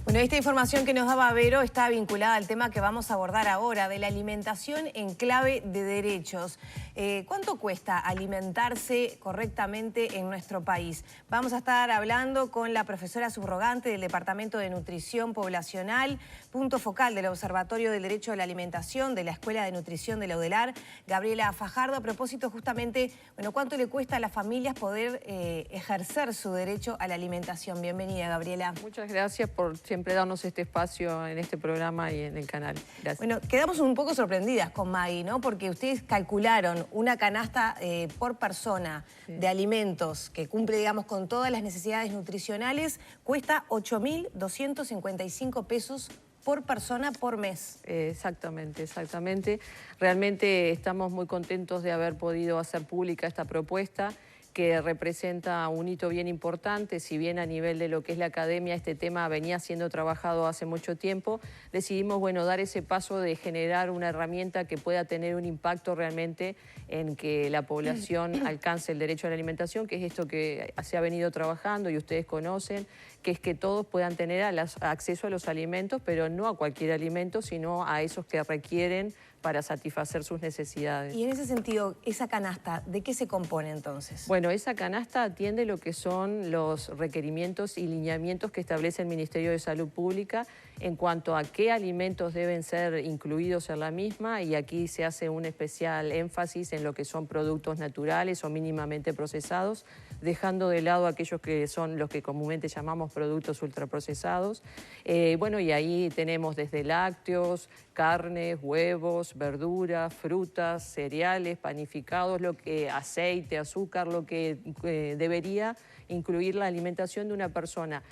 Bueno, esta información que nos daba Vero está vinculada al tema que vamos a abordar ahora, de la alimentación en clave de derechos. ¿Cuánto cuesta alimentarse correctamente en nuestro país? Vamos a estar hablando con la profesora subrogante del Departamento de Nutrición Poblacional, punto focal del Observatorio del Derecho a la Alimentación de la Escuela de Nutrición de la UDELAR, Gabriela Fajardo, a propósito justamente, bueno, ¿cuánto le cuesta a las familias poder ejercer su derecho a la alimentación? Bienvenida, Gabriela. Muchas gracias por siempre darnos este espacio en este programa y en el canal. Gracias. Bueno, quedamos un poco sorprendidas con Maggie, ¿no? Porque ustedes calcularon una canasta por persona de alimentos que cumple, digamos, con todas las necesidades nutricionales, cuesta 8.255 pesos por persona por mes. Exactamente, exactamente. Realmente estamos muy contentos de haber podido hacer pública esta propuesta, que representa un hito bien importante. Si bien a nivel de lo que es la academia este tema venía siendo trabajado hace mucho tiempo, decidimos, bueno, dar ese paso de generar una herramienta que pueda tener un impacto realmente en que la población alcance el derecho a la alimentación, que es esto que se ha venido trabajando y ustedes conocen, que es que todos puedan tener acceso a los alimentos, pero no a cualquier alimento, sino a esos que requieren para satisfacer sus necesidades. Y en ese sentido, esa canasta, ¿de qué se compone entonces? Bueno, esa canasta atiende lo que son los requerimientos y lineamientos que establece el Ministerio de Salud Pública en cuanto a qué alimentos deben ser incluidos en la misma, y aquí se hace un especial énfasis en lo que son productos naturales o mínimamente procesados, dejando de lado aquellos que son los que comúnmente llamamos productos ultraprocesados. Bueno, y ahí tenemos desde lácteos, carnes, huevos, verduras, frutas, cereales, panificados, aceite, azúcar, lo que debería incluir la alimentación de una persona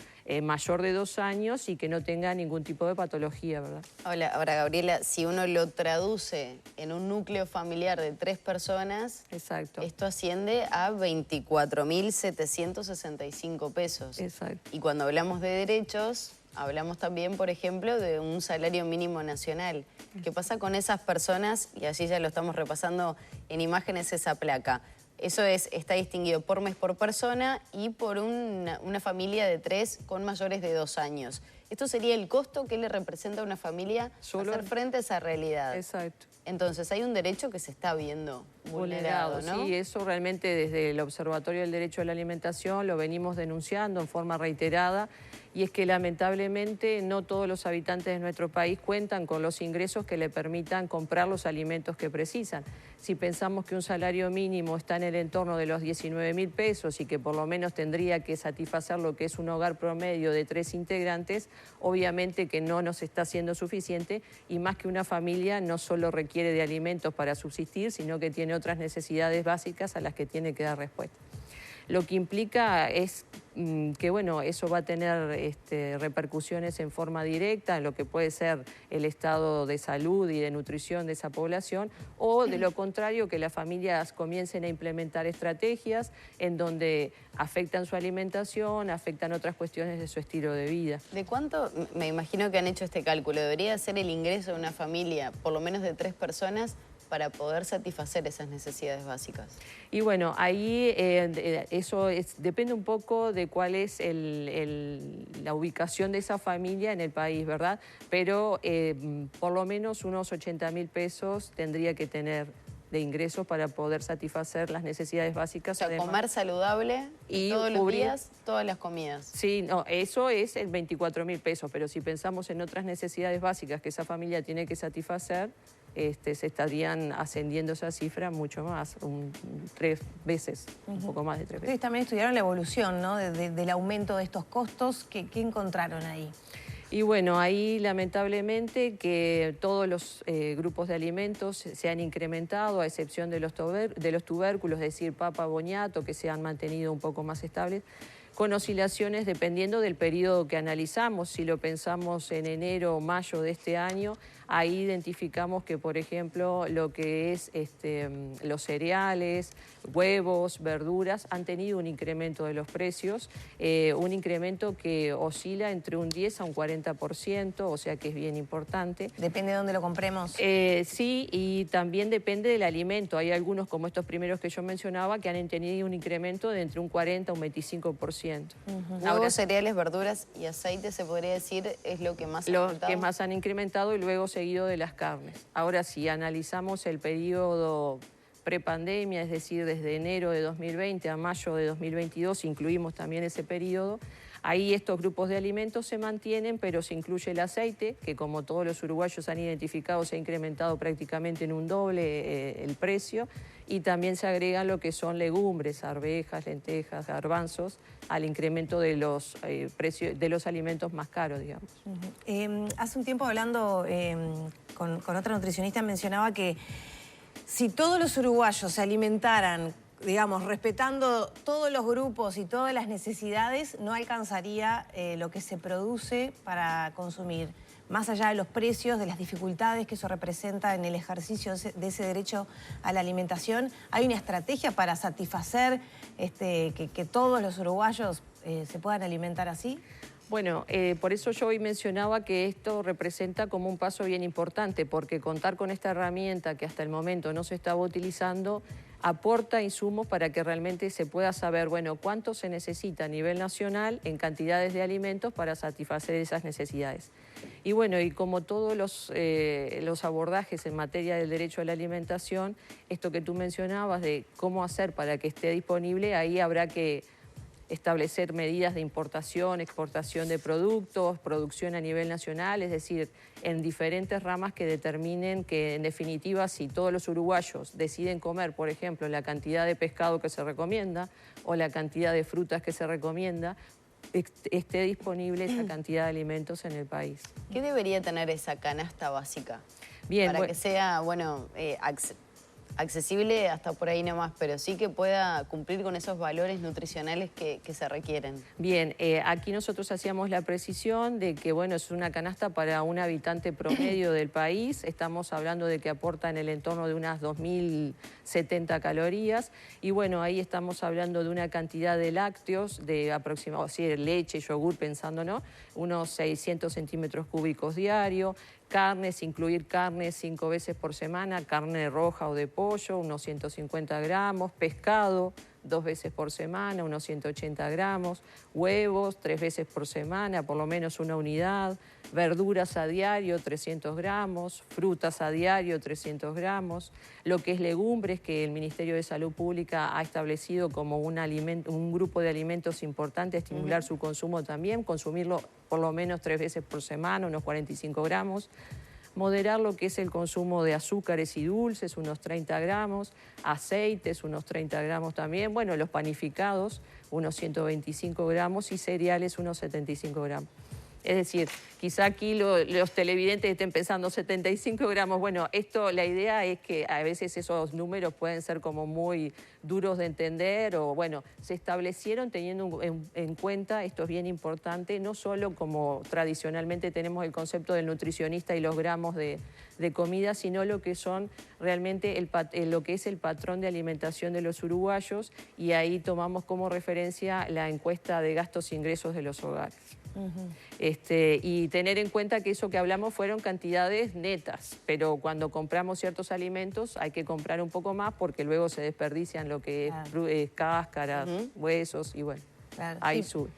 mayor de 2 años y que no tenga ningún tipo de patología, ¿verdad? Ahora, Gabriela, si uno lo traduce en un núcleo familiar de 3 personas, exacto, esto asciende a 24.765 pesos. Exacto. Y cuando hablamos de derechos, hablamos también, por ejemplo, de un salario mínimo nacional. ¿Qué pasa con esas personas? Y allí ya lo estamos repasando en imágenes, esa placa. Eso está distinguido por mes por persona y por una familia de 3 con mayores de 2 años. Esto sería el costo que le representa a una familia hacer frente a esa realidad. Exacto. Entonces hay un derecho que se está viendo vulnerado, ¿no? Sí, eso realmente desde el Observatorio del Derecho a la Alimentación lo venimos denunciando en forma reiterada, y es que lamentablemente no todos los habitantes de nuestro país cuentan con los ingresos que le permitan comprar los alimentos que precisan. Si pensamos que un salario mínimo está en el entorno de los 19.000 pesos y que por lo menos tendría que satisfacer lo que es un hogar promedio de 3 integrantes, obviamente que no nos está siendo suficiente, y más que una familia no solo requiere de alimentos para subsistir, sino que tiene otras necesidades básicas a las que tiene que dar respuesta. Lo que implica es que, bueno, eso va a tener repercusiones en forma directa en lo que puede ser el estado de salud y de nutrición de esa población, o de lo contrario, que las familias comiencen a implementar estrategias en donde afectan su alimentación, afectan otras cuestiones de su estilo de vida. ¿De cuánto? Me imagino que han hecho este cálculo. ¿Debería ser el ingreso de una familia, por lo menos de 3 personas, para poder satisfacer esas necesidades básicas? Y bueno, ahí eso depende un poco de cuál es la ubicación de esa familia en el país, ¿verdad? Pero por lo menos unos 80.000 pesos tendría que tener de ingresos para poder satisfacer las necesidades básicas. O sea, además, comer saludable y todos los días, todas las comidas. Sí, no, eso es el 24.000 pesos, pero si pensamos en otras necesidades básicas que esa familia tiene que satisfacer, se estarían ascendiendo esa cifra mucho más, 3 veces, un poco más de 3 veces. Ustedes también estudiaron la evolución, ¿no? del aumento de estos costos. ¿Qué encontraron ahí? Y bueno, ahí lamentablemente que todos los grupos de alimentos se han incrementado, a excepción de los tubérculos, es decir, papa, boniato, que se han mantenido un poco más estables, con oscilaciones dependiendo del periodo que analizamos. Si lo pensamos en enero o mayo de este año, ahí identificamos que, por ejemplo, lo que es los cereales, huevos, verduras, han tenido un incremento de los precios, un incremento que oscila entre un 10 a un 40%, o sea que es bien importante. Depende de dónde lo compremos. Sí, y también depende del alimento. Hay algunos, como estos primeros que yo mencionaba, que han tenido un incremento de entre un 40 a un 25%. 10%. Huevos, cereales, verduras y aceite, se podría decir, es lo que más ha Lo aumentado. que más han incrementado y luego seguido de las carnes. Ahora, si analizamos el periodo prepandemia, es decir, desde enero de 2020 a mayo de 2022, incluimos también ese periodo, ahí estos grupos de alimentos se mantienen, pero se incluye el aceite, que como todos los uruguayos han identificado, se ha incrementado prácticamente en un doble el precio, y también se agregan lo que son legumbres, arvejas, lentejas, garbanzos, al incremento de los precios de los alimentos más caros, digamos. Hace un tiempo hablando con otra nutricionista mencionaba que si todos los uruguayos se alimentaran, digamos, respetando todos los grupos y todas las necesidades, no alcanzaría lo que se produce para consumir. Más allá de los precios, de las dificultades que eso representa en el ejercicio de ese derecho a la alimentación, ¿hay una estrategia para satisfacer que todos los uruguayos se puedan alimentar así? Bueno, por eso yo hoy mencionaba que esto representa como un paso bien importante, porque contar con esta herramienta que hasta el momento no se estaba utilizando aporta insumos para que realmente se pueda saber, bueno, cuánto se necesita a nivel nacional en cantidades de alimentos para satisfacer esas necesidades. Y bueno, y como todos los abordajes en materia del derecho a la alimentación, esto que tú mencionabas de cómo hacer para que esté disponible, ahí habrá que establecer medidas de importación, exportación de productos, producción a nivel nacional, es decir, en diferentes ramas que determinen que, en definitiva, si todos los uruguayos deciden comer, por ejemplo, la cantidad de pescado que se recomienda o la cantidad de frutas que se recomienda, esté disponible esa cantidad de alimentos en el país. ¿Qué debería tener esa canasta básica? Bien, para que sea, bueno, accesible hasta por ahí nomás, pero sí que pueda cumplir con esos valores nutricionales que se requieren. Bien, aquí nosotros hacíamos la precisión de que, bueno, es una canasta para un habitante promedio del país. Estamos hablando de que aporta en el entorno de unas 2.070 calorías. Y bueno, ahí estamos hablando de una cantidad de lácteos, de aproximadamente, leche, yogur, pensándonos, unos 600 centímetros cúbicos diario. Carnes, incluir carnes 5 veces por semana, carne roja o de pollo, unos 150 gramos, pescado 2 veces por semana, unos 180 gramos, huevos 3 veces por semana, por lo menos una unidad, verduras a diario 300 gramos, frutas a diario 300 gramos, lo que es legumbres, que el Ministerio de Salud Pública ha establecido como un grupo de alimentos importante, estimular su consumo también, consumirlo por lo menos 3 veces por semana, unos 45 gramos. Moderar lo que es el consumo de azúcares y dulces, unos 30 gramos, aceites, unos 30 gramos también, bueno, los panificados, unos 125 gramos y cereales, unos 75 gramos. Es decir, quizá aquí los televidentes estén pensando 75 gramos. Bueno, la idea es que a veces esos números pueden ser como muy duros de entender o, bueno, se establecieron teniendo en cuenta, esto es bien importante, no solo como tradicionalmente tenemos el concepto del nutricionista y los gramos de comida, sino lo que son realmente lo que es el patrón de alimentación de los uruguayos, y ahí tomamos como referencia la encuesta de gastos e ingresos de los hogares. Y tener en cuenta que eso que hablamos fueron cantidades netas, pero cuando compramos ciertos alimentos hay que comprar un poco más porque luego se desperdician lo que es cáscaras, huesos y bueno, ahí sube.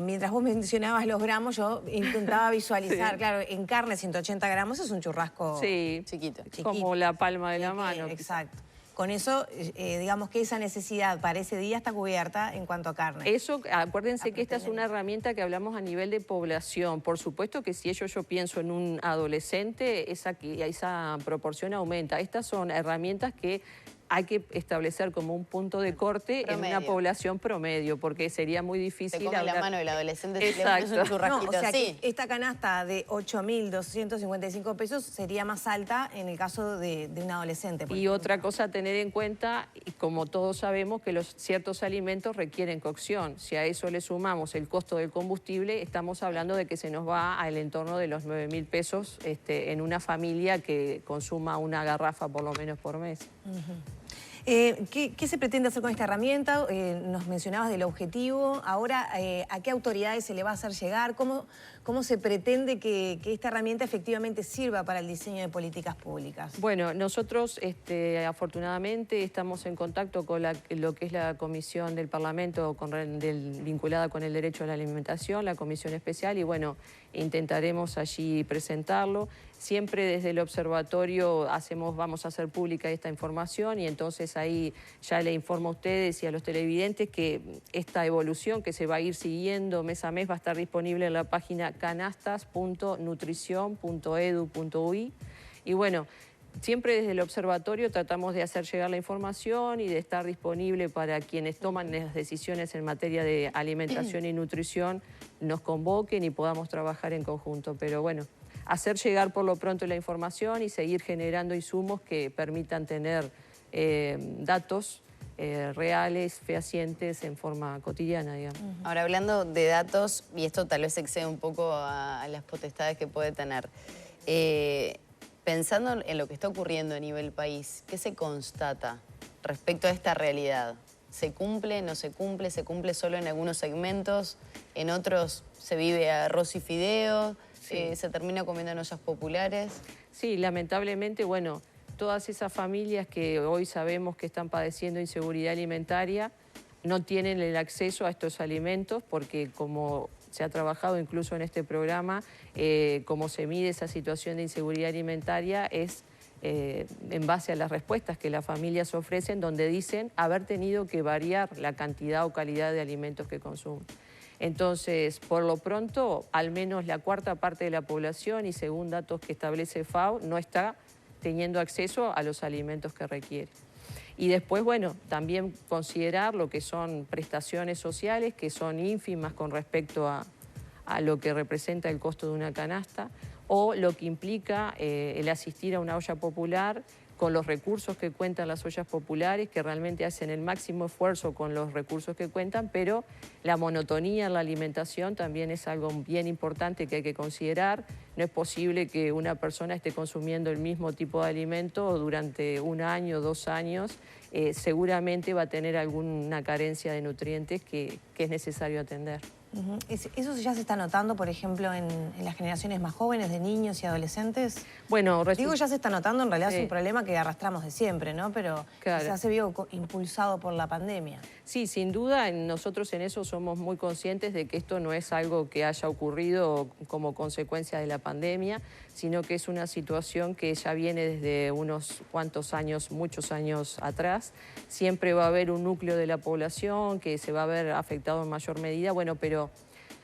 Mientras vos mencionabas los gramos, yo intentaba visualizar, claro, en carne 180 gramos es un churrasco chiquito. Como la palma de la mano. Exacto. Con eso, digamos que esa necesidad para ese día está cubierta en cuanto a carne. Eso, acuérdense que esta es una herramienta que hablamos a nivel de población. Por supuesto que si yo pienso en un adolescente, esa proporción aumenta. Estas son herramientas que hay que establecer como un punto de corte en una población promedio, porque sería muy difícil. Te come la mano del adolescente si le pones un churrasquito. No, o sea, que esta canasta de 8.255 pesos sería más alta en el caso de un adolescente. Y otra cosa a tener en cuenta, como todos sabemos, que ciertos alimentos requieren cocción. Si a eso le sumamos el costo del combustible, estamos hablando de que se nos va al entorno de los 9.000 pesos en una familia que consuma una garrafa por lo menos por mes. ¿Qué se pretende hacer con esta herramienta? Nos mencionabas del objetivo. Ahora, ¿a qué autoridades se le va a hacer llegar? ¿Cómo se pretende que esta herramienta efectivamente sirva para el diseño de políticas públicas? Bueno, nosotros afortunadamente estamos en contacto con lo que es la comisión del Parlamento vinculada con el derecho a la alimentación, la comisión especial, y bueno, intentaremos allí presentarlo. Siempre desde el observatorio vamos a hacer pública esta información y entonces ahí ya le informo a ustedes y a los televidentes que esta evolución que se va a ir siguiendo mes a mes va a estar disponible en la página canastas.nutrición.edu.uy. Y bueno, siempre desde el observatorio tratamos de hacer llegar la información y de estar disponible para quienes toman las decisiones en materia de alimentación y nutrición, nos convoquen y podamos trabajar en conjunto. Pero bueno, hacer llegar por lo pronto la información y seguir generando insumos que permitan tener datos reales, fehacientes en forma cotidiana, digamos. Ahora, hablando de datos, y esto tal vez excede un poco a las potestades que puede tener, pensando en lo que está ocurriendo a nivel país, ¿qué se constata respecto a esta realidad? ¿Se cumple, no se cumple? ¿Se cumple solo en algunos segmentos? ¿En otros se vive arroz y fideos? Sí. ¿Se termina comiendo en ollas populares? Sí, lamentablemente, bueno, todas esas familias que hoy sabemos que están padeciendo inseguridad alimentaria no tienen el acceso a estos alimentos porque, como se ha trabajado incluso en este programa, cómo se mide esa situación de inseguridad alimentaria es en base a las respuestas que las familias ofrecen, donde dicen haber tenido que variar la cantidad o calidad de alimentos que consumen. Entonces, por lo pronto, al menos la cuarta parte de la población, y según datos que establece FAO, no está teniendo acceso a los alimentos que requiere. Y después, bueno, también considerar lo que son prestaciones sociales, que son ínfimas con respecto a lo que representa el costo de una canasta, o lo que implica el asistir a una olla popular con los recursos que cuentan las ollas populares, que realmente hacen el máximo esfuerzo con los recursos que cuentan, pero la monotonía en la alimentación también es algo bien importante que hay que considerar. No es posible que una persona esté consumiendo el mismo tipo de alimento durante 1 año, 2 años. Seguramente va a tener alguna carencia de nutrientes que es necesario atender. ¿Eso ya se está notando, por ejemplo, en las generaciones más jóvenes de niños y adolescentes? Bueno, digo, ya se está notando, en realidad es un problema que arrastramos de siempre, ¿no? Pero quizás se vio impulsado por la pandemia. Sí, sin duda, nosotros en eso somos muy conscientes de que esto no es algo que haya ocurrido como consecuencia de la pandemia, sino que es una situación que ya viene desde unos cuantos años, muchos años atrás. Siempre va a haber un núcleo de la población que se va a ver afectado en mayor medida, bueno, pero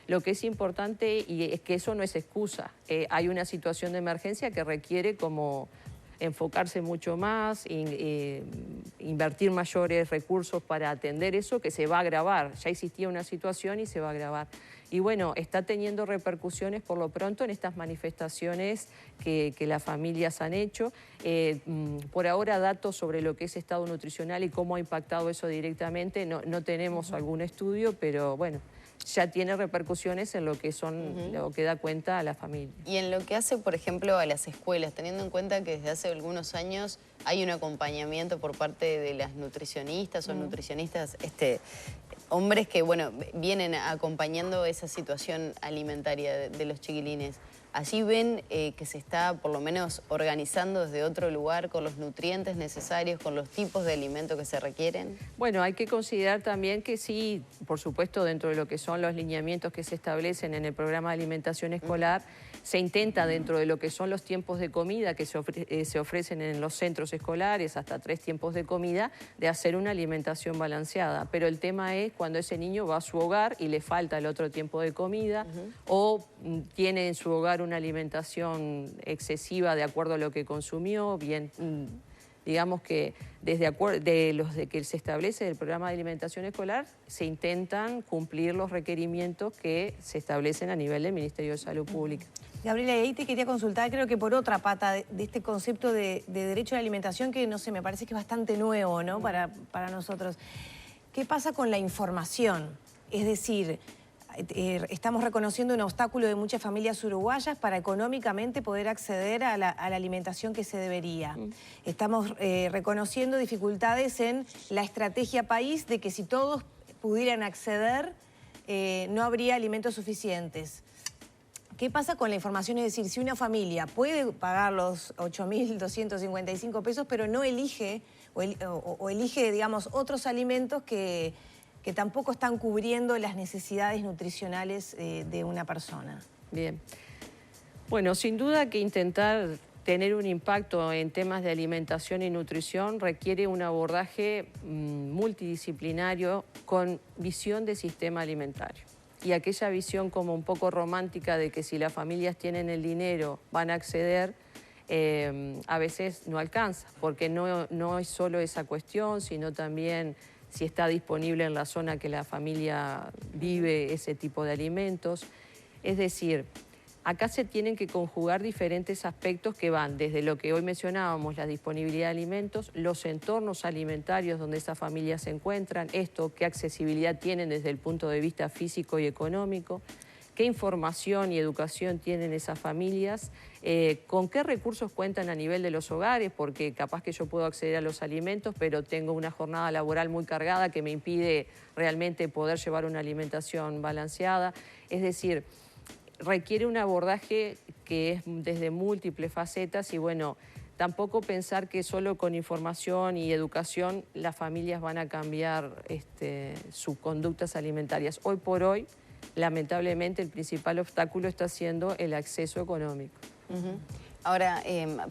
lo que es importante y es que eso no es excusa. Hay una situación de emergencia que requiere como enfocarse mucho más, invertir mayores recursos para atender eso que se va a agravar. Ya existía una situación y se va a agravar. Y bueno, está teniendo repercusiones por lo pronto en estas manifestaciones que las familias han hecho. Por ahora datos sobre lo que es estado nutricional y cómo ha impactado eso directamente, no tenemos algún estudio, pero bueno, ya tiene repercusiones en lo que son, lo que da cuenta a la familia. Y en lo que hace, por ejemplo, a las escuelas, teniendo en cuenta que desde hace algunos años hay un acompañamiento por parte de las nutricionistas o nutricionistas, hombres que, bueno, vienen acompañando esa situación alimentaria de los chiquilines. ¿Allí ven que se está por lo menos organizando desde otro lugar con los nutrientes necesarios, con los tipos de alimentos que se requieren? Bueno, hay que considerar también que sí, por supuesto, dentro de lo que son los lineamientos que se establecen en el programa de alimentación escolar, se intenta dentro de lo que son los tiempos de comida que se ofrecen en los centros escolares, hasta 3 tiempos de comida, de hacer una alimentación balanceada. Pero el tema es cuando ese niño va a su hogar y le falta el otro tiempo de comida, o tiene en su hogar una alimentación excesiva de acuerdo a lo que consumió, bien, digamos que desde que se establece el programa de alimentación escolar se intentan cumplir los requerimientos que se establecen a nivel del Ministerio de Salud Pública. Gabriela, ahí te quería consultar, creo que por otra pata de este concepto de derecho a la alimentación que, no sé, me parece que es bastante nuevo, ¿no? Para nosotros. ¿Qué pasa con la información? Es decir, estamos reconociendo un obstáculo de muchas familias uruguayas para económicamente poder acceder a la alimentación que se debería. Estamos reconociendo dificultades en la estrategia país de que si todos pudieran acceder, no habría alimentos suficientes. ¿Qué pasa con la información? Es decir, si una familia puede pagar los 8.255 pesos, pero no elige o elige, digamos, otros alimentos que tampoco están cubriendo las necesidades nutricionales de una persona. Bien. Bueno, sin duda que intentar tener un impacto en temas de alimentación y nutrición requiere un abordaje multidisciplinario con visión de sistema alimentario. Y aquella visión como un poco romántica de que si las familias tienen el dinero van a acceder, a veces no alcanza, porque no es solo esa cuestión, sino también si está disponible en la zona que la familia vive ese tipo de alimentos. Es decir, acá se tienen que conjugar diferentes aspectos que van desde lo que hoy mencionábamos, la disponibilidad de alimentos, los entornos alimentarios donde esas familias se encuentran, esto, qué accesibilidad tienen desde el punto de vista físico y económico, qué información y educación tienen esas familias, con qué recursos cuentan a nivel de los hogares, porque capaz que yo puedo acceder a los alimentos, pero tengo una jornada laboral muy cargada que me impide realmente poder llevar una alimentación balanceada. Es decir, requiere un abordaje que es desde múltiples facetas y bueno, tampoco pensar que solo con información y educación las familias van a cambiar sus conductas alimentarias. Hoy por hoy, lamentablemente, el principal obstáculo está siendo el acceso económico. Ahora,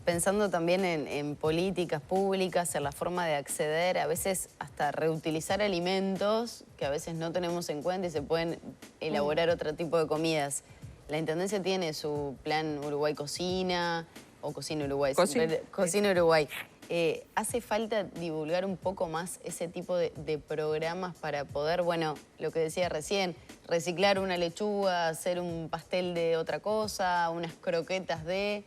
pensando también en políticas públicas, en la forma de acceder, a veces hasta reutilizar alimentos que a veces no tenemos en cuenta y se pueden elaborar otro tipo de comidas. La Intendencia tiene su plan Uruguay Cocina, o Cocina Uruguay. Cocina Uruguay. ¿Hace falta divulgar un poco más ese tipo de programas para poder, bueno, lo que decía recién, reciclar una lechuga, hacer un pastel de otra cosa, unas croquetas de...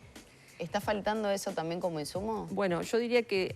¿Está faltando eso también como insumo? Bueno, yo diría que,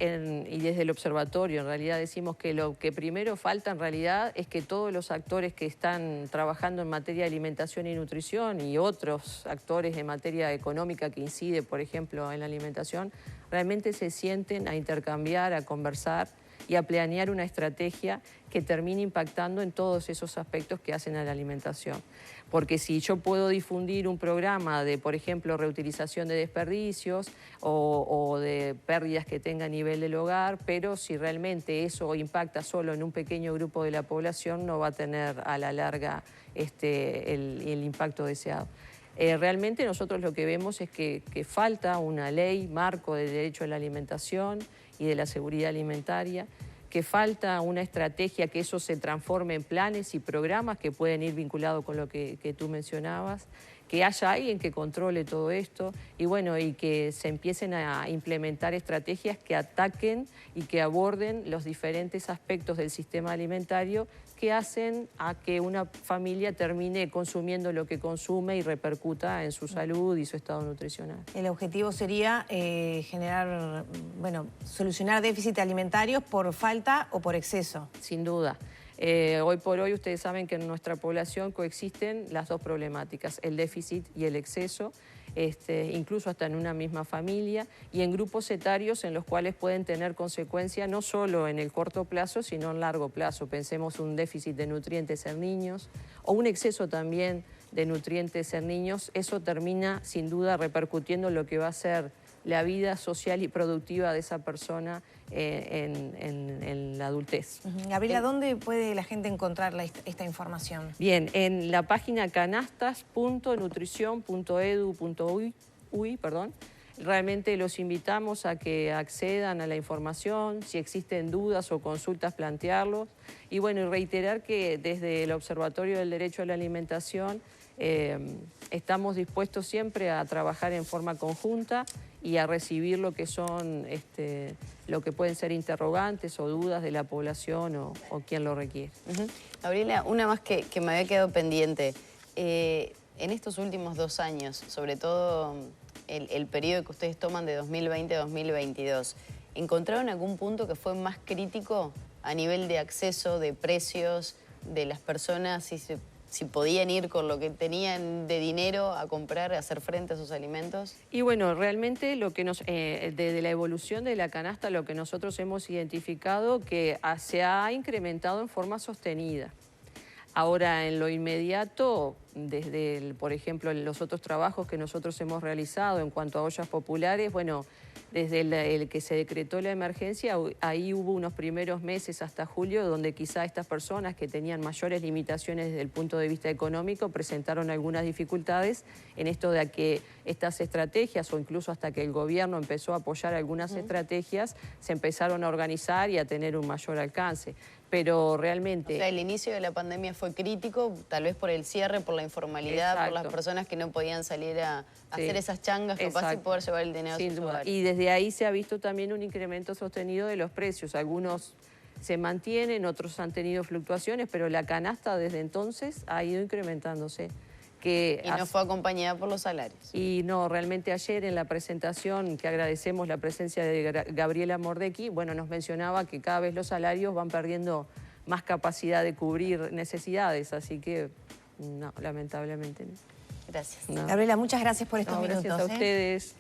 y desde el observatorio en realidad decimos que lo que primero falta en realidad es que todos los actores que están trabajando en materia de alimentación y nutrición y otros actores en materia económica que incide, por ejemplo, en la alimentación, realmente se sienten a intercambiar, a conversar y a planear una estrategia que termine impactando en todos esos aspectos que hacen a la alimentación. Porque si yo puedo difundir un programa de, por ejemplo, reutilización de desperdicios o de pérdidas que tenga a nivel del hogar, pero si realmente eso impacta solo en un pequeño grupo de la población, no va a tener a la larga el impacto deseado. Realmente nosotros lo que vemos es que falta una ley marco de derecho a la alimentación y de la seguridad alimentaria, que falta una estrategia que eso se transforme en planes y programas que pueden ir vinculados con lo que tú mencionabas, que haya alguien que controle todo esto y bueno, y que se empiecen a implementar estrategias que ataquen y que aborden los diferentes aspectos del sistema alimentario que hacen a que una familia termine consumiendo lo que consume y repercuta en su salud y su estado nutricional. El objetivo sería solucionar déficits alimentarios por falta o por exceso. Sin duda. Hoy por hoy ustedes saben que en nuestra población coexisten las dos problemáticas, el déficit y el exceso, incluso hasta en una misma familia y en grupos etarios en los cuales pueden tener consecuencias no solo en el corto plazo, sino en largo plazo. Pensemos un déficit de nutrientes en niños o un exceso también de nutrientes en niños. Eso termina sin duda repercutiendo en lo que va a ser la vida social y productiva de esa persona en la adultez. Gabriela, ¿dónde puede la gente encontrar esta información? Bien, en la página canastas.nutrición.edu.uy, realmente los invitamos a que accedan a la información, si existen dudas o consultas, plantearlos. Y bueno, y reiterar que desde el Observatorio del Derecho a la Alimentación estamos dispuestos siempre a trabajar en forma conjunta y a recibir lo que son, lo que pueden ser interrogantes o dudas de la población o quien lo requiere. Gabriela, una más que me había quedado pendiente. En estos últimos 2 años, sobre todo el periodo que ustedes toman de 2020 a 2022, ¿encontraron algún punto que fue más crítico a nivel de acceso, de precios, de las personas, si si podían ir con lo que tenían de dinero a comprar, a hacer frente a sus alimentos? Y bueno, realmente lo que desde la evolución de la canasta, lo que nosotros hemos identificado que se ha incrementado en forma sostenida. Ahora, en lo inmediato, por ejemplo, los otros trabajos que nosotros hemos realizado en cuanto a ollas populares, bueno, desde el que se decretó la emergencia, ahí hubo unos primeros meses hasta julio donde quizá estas personas que tenían mayores limitaciones desde el punto de vista económico presentaron algunas dificultades en esto de que estas estrategias, o incluso hasta que el gobierno empezó a apoyar algunas estrategias, se empezaron a organizar y a tener un mayor alcance. Pero realmente... O sea, el inicio de la pandemia fue crítico, tal vez por el cierre, por la informalidad, Exacto. por las personas que no podían salir a hacer esas changas, capaz, y Exacto. poder llevar el dinero Sin a sus duda. hogares. Y desde ahí se ha visto también un incremento sostenido de los precios. Algunos se mantienen, otros han tenido fluctuaciones, pero la canasta desde entonces ha ido incrementándose. Y no fue acompañada por los salarios. Y no, realmente ayer en la presentación, que agradecemos la presencia de Gabriela Mordecki, bueno, nos mencionaba que cada vez los salarios van perdiendo más capacidad de cubrir necesidades, así que no, lamentablemente no. Gracias. No. Gabriela, muchas gracias por estos No, minutos. gracias a ustedes.